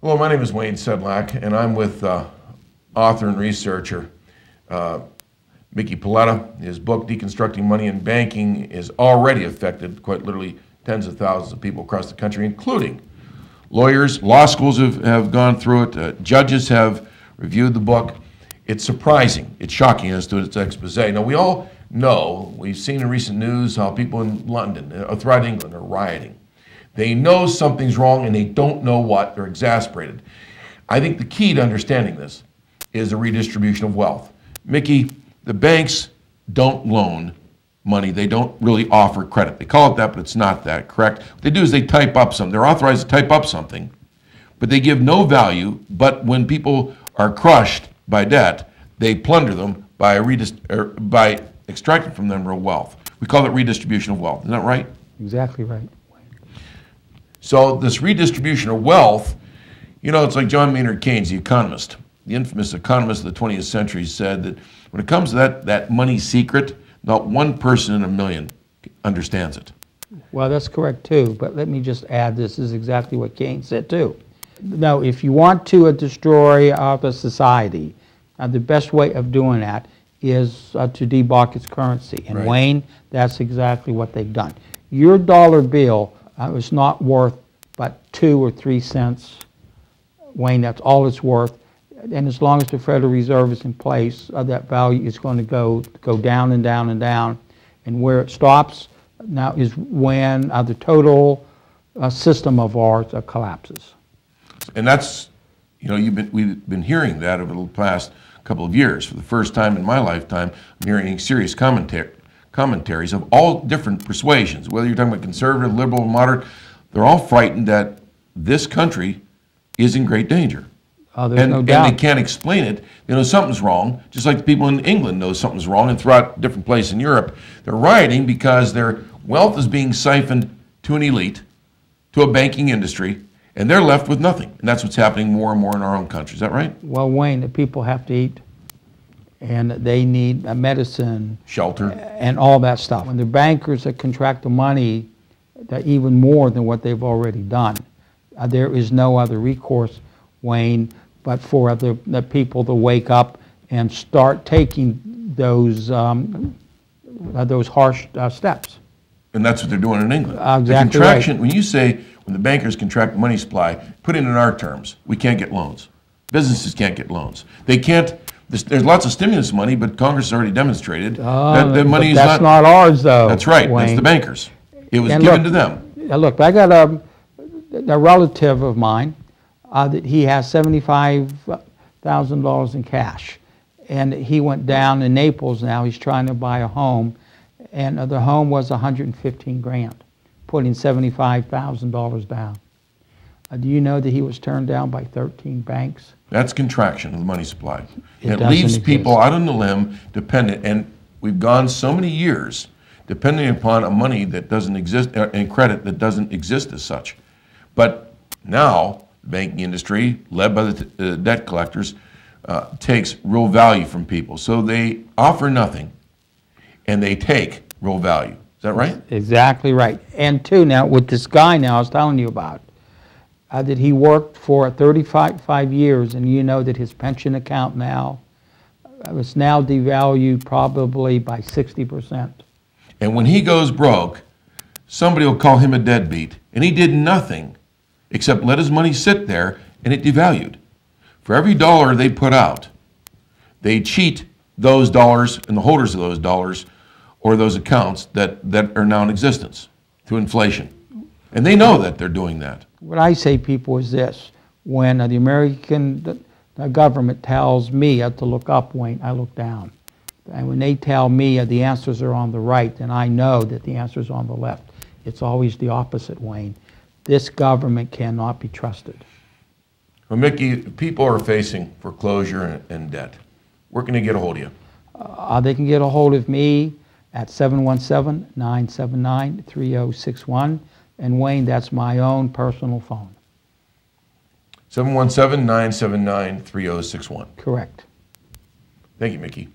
Hello, my name is Wayne Sedlak, and I'm with author and researcher Mickey Paletta. His book, Deconstructing Money and Banking, is already affected, quite literally, tens of thousands of people across the country, including lawyers. Law schools have gone through it. Judges have reviewed the book. It's surprising. It's shocking as to its expose. Now, we all know, we've seen in recent news how people in London, throughout England, are rioting. They know something's wrong and they don't know what. They're exasperated. I think the key to understanding this is the redistribution of wealth. Mickey, the banks don't loan money. They don't really offer credit. They call it that, but it's not that, correct? What they do is they type up something. They're authorized to type up something, but they give no value. But when people are crushed by debt, they plunder them by extracting from them real wealth. We call it redistribution of wealth. Isn't that right? Exactly right. So this redistribution of wealth, you know, it's like John Maynard Keynes, the economist, the infamous economist of the 20th century, said that when it comes to that money secret, not one person in a million understands it. Well, that's correct too, but let me just add, this is exactly what Keynes said too. Now, if you want to destroy the society, the best way of doing that is to debauch its currency. And right. Wayne, that's exactly what they've done. Your dollar bill is not worth but 2 or 3 cents. Wayne, that's all it's worth. And as long as the Federal Reserve is in place, that value is going to go down and down and down. And where it stops now is when the total system of ours collapses. And that's, you know, we've been hearing that over the past couple of years. For the first time in my lifetime, I'm hearing serious commentaries of all different persuasions, whether you're talking about conservative, liberal, moderate. They're all frightened that this country is in great danger. There's no doubt. And they can't explain it. They know something's wrong, just like the people in England know something's wrong, and throughout different places in Europe. They're rioting because their wealth is being siphoned to an elite, to a banking industry, and they're left with nothing. And that's what's happening more and more in our own country. Is that right? Well, Wayne, the people have to eat, and they need medicine, shelter, and all that stuff. When the bankers that contract the money, even more than what they've already done, there is no other recourse, Wayne, but for the people to wake up and start taking those harsh steps. And that's what they're doing in England. Exactly. The contraction, right. When you say, when the bankers contract the money supply, put it in our terms, we can't get loans. Businesses can't get loans. They can't. There's lots of stimulus money, but Congress has already demonstrated that the money is that's not ours, though. That's right. Wayne. That's the bankers. It was given to them. Look, I got a relative of mine that he has $75,000 in cash, and he went down in Naples. Now he's trying to buy a home, and the home was 115 grand, putting $75,000 down. Do you know that he was turned down by 13 banks? That's contraction of the money supply. It leaves people out on the limb, dependent, and we've gone so many years depending upon a money that doesn't exist and credit that doesn't exist as such. But now, the banking industry, led by the debt collectors, takes real value from people. So they offer nothing, and they take real value. Is that right? Exactly right. And two, now with this guy now I was telling you about, that he worked for 35 years, and you know that his pension account now is now devalued probably by 60%. And when he goes broke, somebody will call him a deadbeat, and he did nothing except let his money sit there, and it devalued. For every dollar they put out, they cheat those dollars and the holders of those dollars or those accounts that are now in existence through inflation. And they know that they're doing that. What I say, people, is this. When the American government tells me to look up, Wayne, I look down. And when they tell me the answers are on the right, then I know that the answer's on the left. It's always the opposite, Wayne. This government cannot be trusted. Well, Mickey, people are facing foreclosure and debt. Where can they get a hold of you? They can get a hold of me at 717-979-3061. And Wayne, that's my own personal phone. 717-979-3061. Correct. Thank you, Mickey.